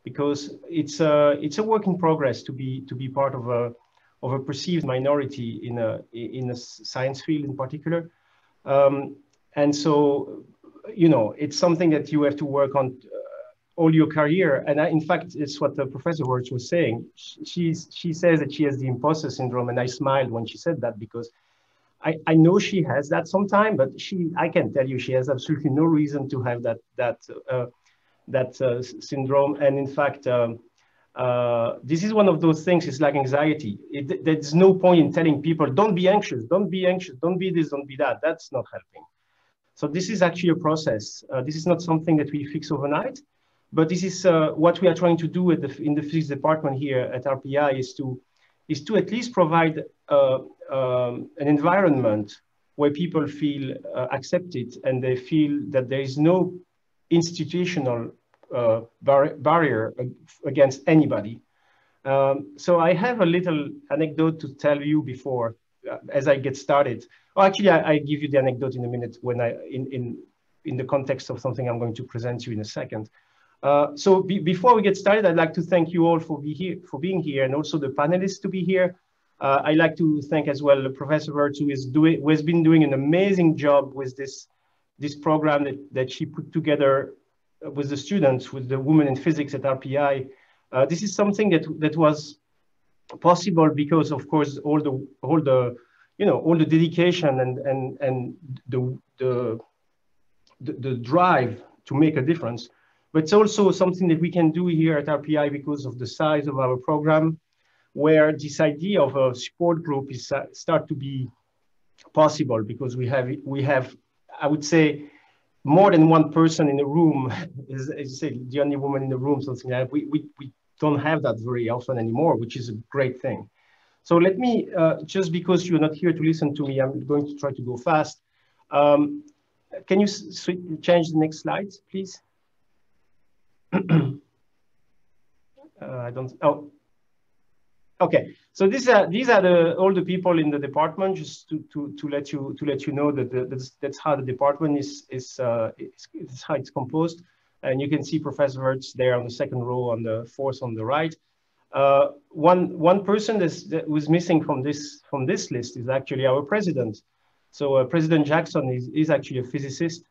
because it's a work in progress to be part of a perceived minority in a science field in particular. And so, you know, it's something that you have to work on all your career. And in fact, it's what the Professor Wirtz was saying. She says that she has the imposter syndrome, and I smiled when she said that, because I know she has that sometime, but I can tell you she has absolutely no reason to have that syndrome. And in fact, this is one of those things. It's like anxiety. There's no point in telling people, don't be anxious, don't be anxious, don't be this, don't be that. That's not helping. So this is actually a process. This is not something that we fix overnight, but this is what we are trying to do in the physics department here at RPI, is to at least provide an environment where people feel accepted, and they feel that there is no institutional barrier against anybody. So I have a little anecdote to tell you before, as I get started. Oh, actually, I give you the anecdote in a minute when in the context of something I'm going to present to you in a second. So before we get started, I'd like to thank you all for being here, and also the panelists to be here. I'd like to thank as well Professor Wirtz, who has been doing an amazing job with this program that she put together with the students, with the women in physics at RPI. This is something that was possible because, of course, all the dedication and the drive to make a difference. But it's also something that we can do here at RPI because of the size of our program, where this idea of a support group is start to be possible, because we have, I would say, more than one person in the room, as you say, the only woman in the room, something like that. We don't have that very often anymore, which is a great thing. So let me, just because you're not here to listen to me, I'm going to try to go fast. Can you change the next slide, please? Okay. So these are all the people in the department, just to let you know that that's how the department is how it's composed. And you can see Professor Wirtz there on the second row, on the fourth on the right. One person that was missing from this list is actually our president. So President Jackson is actually a physicist.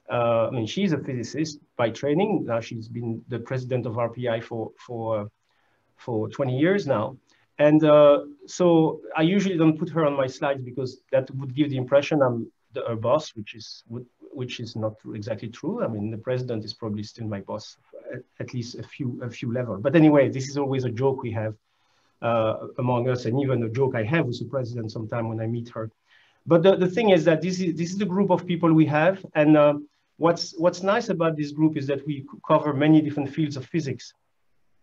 I mean, she's a physicist by training. Now she's been the president of RPI for 20 years now. And so I usually don't put her on my slides because that would give the impression I'm her boss, which is not exactly true. I mean, the president is probably still my boss, at least a few levels. But anyway, this is always a joke we have among us, and even a joke I have with the president sometime when I meet her. But the thing is that this is the group of people we have, and what's nice about this group is that we cover many different fields of physics.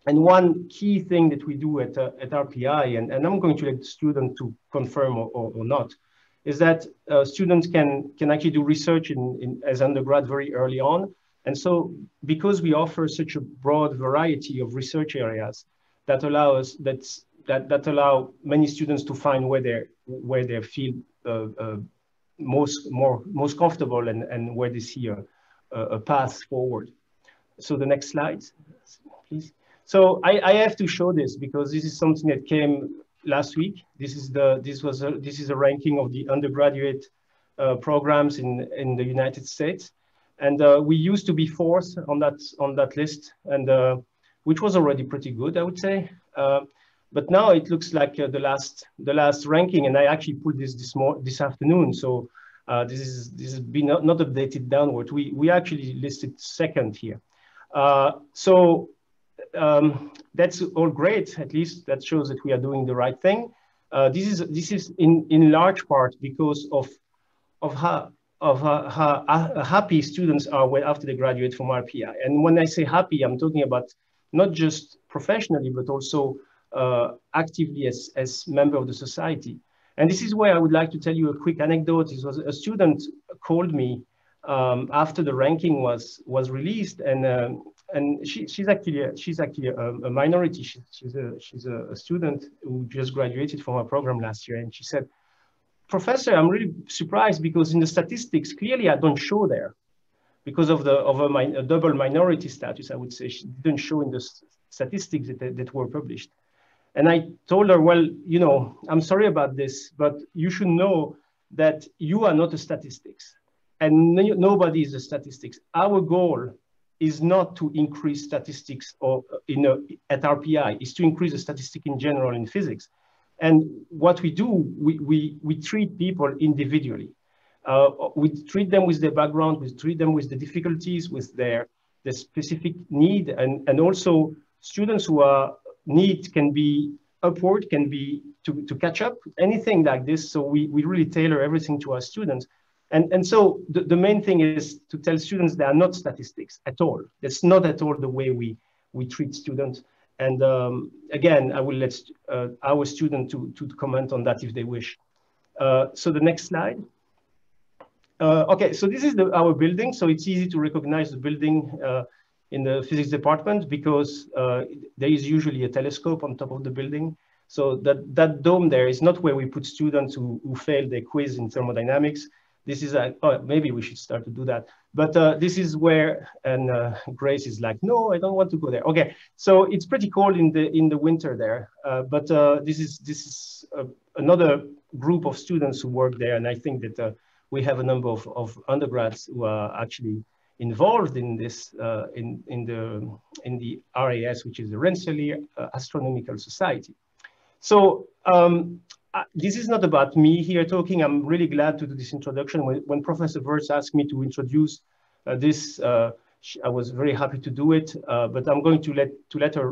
And one key thing that we do at RPI, and I'm going to let the student to confirm or not, is that students can actually do research as undergrad very early on. And so because we offer such a broad variety of research areas that allow many students to find where they feel most comfortable and where they see a path forward. So the next slide, please. So I have to show this because this is something that came last week. This is a ranking of the undergraduate programs in the United States, and we used to be fourth on that list, and which was already pretty good, I would say. But now it looks like the last ranking, and I actually put this afternoon. So this has been not updated downward. We actually listed second here. So that's all great. At least that shows that we are doing the right thing. This is in large part because of how happy students are after they graduate from RPI. And when I say happy, I'm talking about not just professionally, but also actively as member of the society. And this is where I would like to tell you a quick anecdote. It was a student called me after the ranking was released, and she's actually a minority. She's a student who just graduated from our program last year, and she said, "Professor, I'm really surprised because in the statistics, clearly I don't show there. because of a double minority status, I would say. She didn't show in the statistics that were published. And I told her, well, you know, I'm sorry about this, but you should know that you are not a statistics, and nobody is a statistics. Our goal is not to increase statistics or at RPI, is to increase the statistic in general in physics. And what we do, we treat people individually. We treat them with their background, we treat them with the difficulties, with their specific need, and also students who are need can be upward, can be to catch up, anything like this. So we really tailor everything to our students. And so the main thing is to tell students they are not statistics at all. That's not at all the way we treat students. And again, I will let our student to comment on that if they wish. So the next slide. Okay, so this is our building. So it's easy to recognize the building in the physics department because there is usually a telescope on top of the building. So that dome there is not where we put students who failed their quiz in thermodynamics. This is oh, maybe we should start to do that. But this is where, and Grace is like, no, I don't want to go there. Okay, so it's pretty cold in the winter there. But this is another group of students who work there, and I think that we have a number of undergrads who are actually involved in this in the RAS, which is the Rensselaer Astronomical Society. So this is not about me here talking. I'm really glad to do this introduction. When Professor Wirtz asked me to introduce this, I was very happy to do it. But I'm going to let her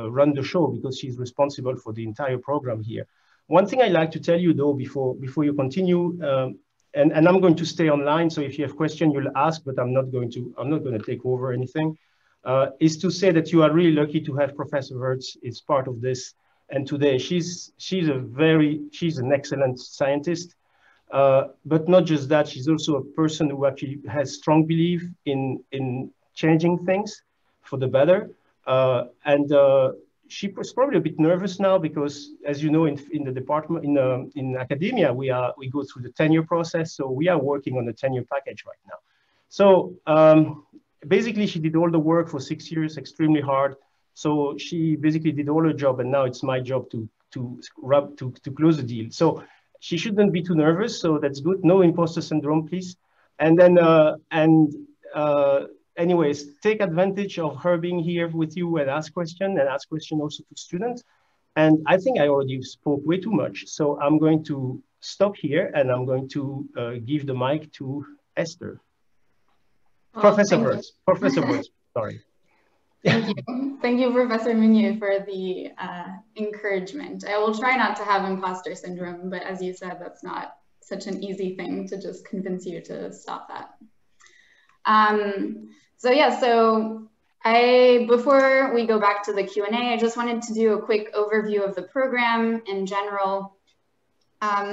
run the show because she's responsible for the entire program here. One thing I'd like to tell you though before you continue, and I'm going to stay online. So if you have questions, you'll ask, but I'm not going to take over anything. Is to say that you are really lucky to have Professor Wirtz is part of this. And today she's an excellent scientist, but not just that, she's also a person who actually has strong belief in changing things for the better. She was probably a bit nervous now because, as you know, in the department, in academia, we go through the tenure process. So we are working on the tenure package right now. So basically she did all the work for 6 years, extremely hard. So she basically did all her job, and now it's my job to close the deal. So she shouldn't be too nervous. So that's good. No imposter syndrome, please. And then anyways, take advantage of her being here with you and ask questions also to students. And I think I already spoke way too much. So I'm going to stop here and I'm going to give the mic to Esther. Well, Professor Wirtz, sorry. Thank you. Thank you, Professor Meunier, for the encouragement. I will try not to have imposter syndrome, but as you said, that's not such an easy thing to just convince you to stop that. So before we go back to the Q&A, I just wanted to do a quick overview of the program in general.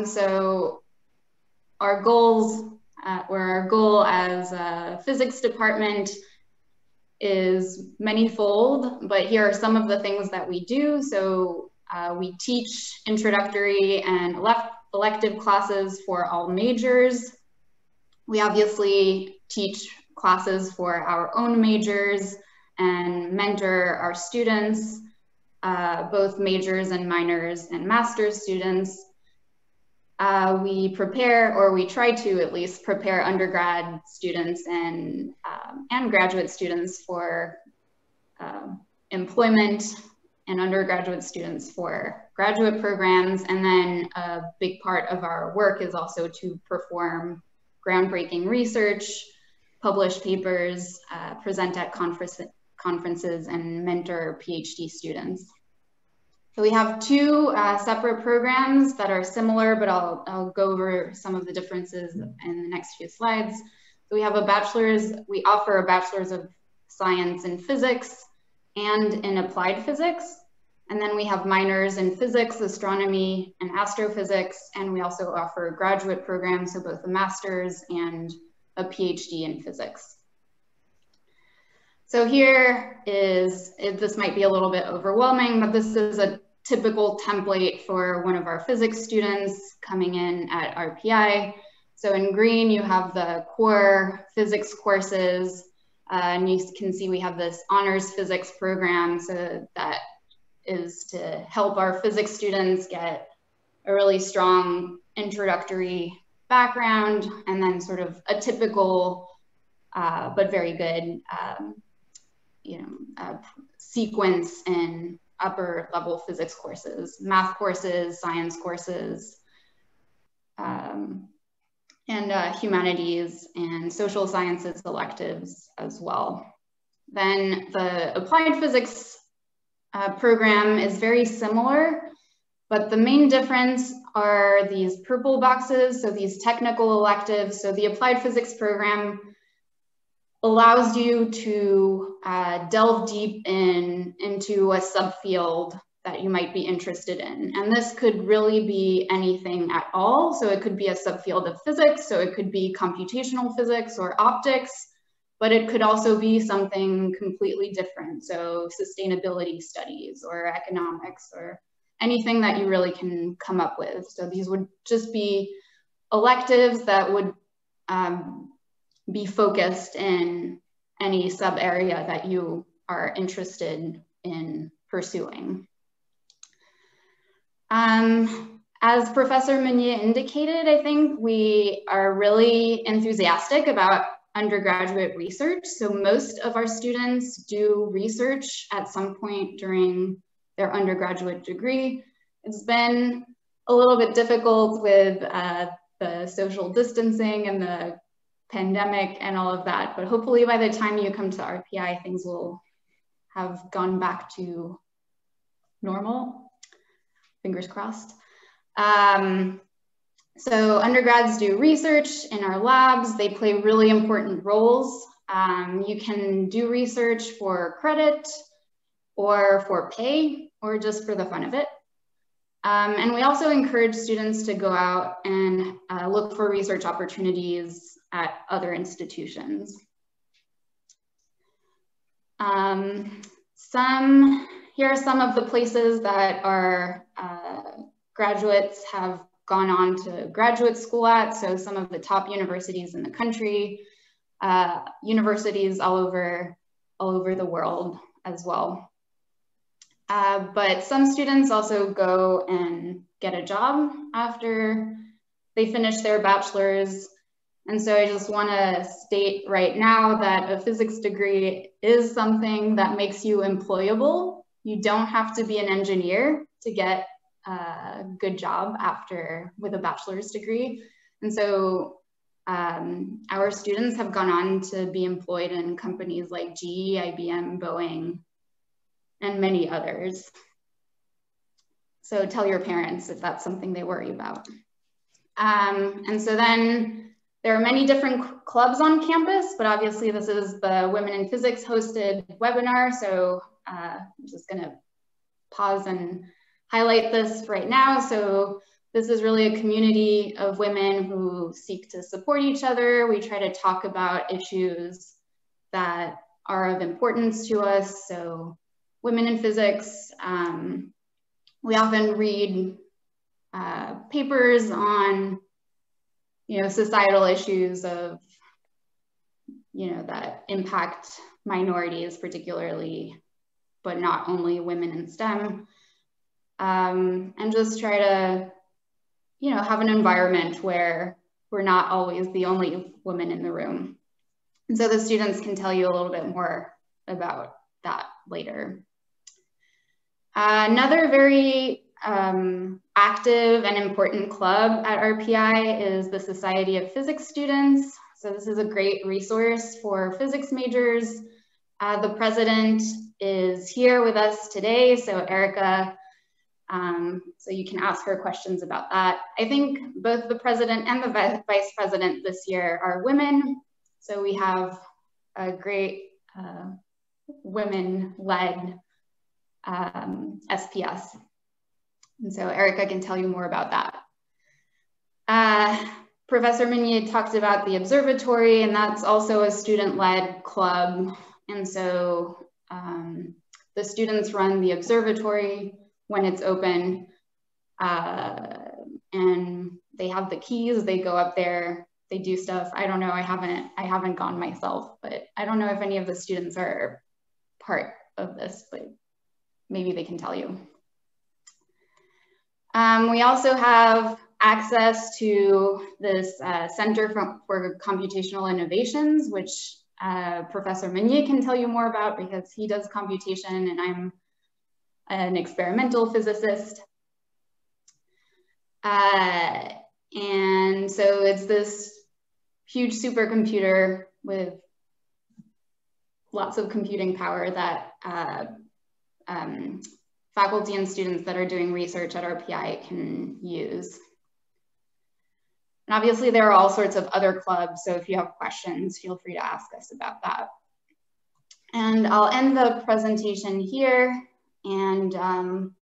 So our goals, or our goal as a physics department is manyfold, but here are some of the things that we do. So we teach introductory and elective classes for all majors. We obviously teach classes for our own majors and mentor our students, both majors and minors and master's students. We prepare, or we try to at least prepare undergrad students and graduate students for employment, and undergraduate students for graduate programs. And then a big part of our work is also to perform groundbreaking research, publish papers, present at conferences, and mentor PhD students. So we have two separate programs that are similar, but I'll go over some of the differences in the next few slides. So we have we offer a Bachelor's of Science in Physics and in Applied Physics. And then we have minors in Physics, Astronomy, and Astrophysics. And we also offer graduate programs, so both a master's and a PhD in physics. So here is, this might be a little bit overwhelming, but this is a typical template for one of our physics students coming in at RPI. So in green, you have the core physics courses, and you can see we have this honors physics program. So that is to help our physics students get a really strong introductory background, and then sort of a typical but very good sequence in upper level physics courses, math courses, science courses, and humanities and social sciences electives as well. Then the applied physics program is very similar, but the main difference are these purple boxes, so these technical electives. So the applied physics program allows you to delve deep into a subfield that you might be interested in. And this could really be anything at all. So it could be a subfield of physics, so it could be computational physics or optics, but it could also be something completely different. So sustainability studies or economics or anything that you really can come up with. So these would just be electives that would be focused in any sub area that you are interested in pursuing. As Professor Meunier indicated, I think we are really enthusiastic about undergraduate research. So most of our students do research at some point during their undergraduate degree. It's been a little bit difficult with the social distancing and the pandemic and all of that, but hopefully by the time you come to RPI, things will have gone back to normal, fingers crossed. So undergrads do research in our labs. They play really important roles. You can do research for credit or for pay or just for the fun of it. And we also encourage students to go out and look for research opportunities at other institutions. Here are some of the places that our graduates have gone on to graduate school at. So some of the top universities in the country, universities all over the world as well. But some students also go and get a job after they finish their bachelor's. And so I just want to state right now that a physics degree is something that makes you employable. You don't have to be an engineer to get a good job with a bachelor's degree. And so our students have gone on to be employed in companies like GE, IBM, Boeing, and many others. So tell your parents if that's something they worry about. And so then there are many different clubs on campus, but obviously this is the Women in Physics hosted webinar. So I'm just gonna pause and highlight this right now. So this is really a community of women who seek to support each other. We try to talk about issues that are of importance to us. So women in physics, we often read papers on societal issues of, that impact minorities particularly, but not only women in STEM. And just try to, have an environment where we're not always the only woman in the room. And so the students can tell you a little bit more about that later. Another very active and important club at RPI is the Society of Physics Students. So this is a great resource for physics majors. The president is here with us today, so Erica, so you can ask her questions about that. I think both the president and the vice president this year are women. So we have a great women-led SPS. And so Erica can tell you more about that. Professor Meunier talked about the observatory, and that's also a student-led club. And so the students run the observatory when it's open, and they have the keys. They go up there they do stuff. I don't know, I haven't gone myself, but I don't know if any of the students are part of this, but maybe they can tell you. We also have access to this Center for Computational Innovations, which Professor Meunier can tell you more about because he does computation and I'm an experimental physicist. And so it's this huge supercomputer with lots of computing power that faculty and students that are doing research at RPI can use. And obviously there are all sorts of other clubs, so if you have questions, feel free to ask us about that. And I'll end the presentation here and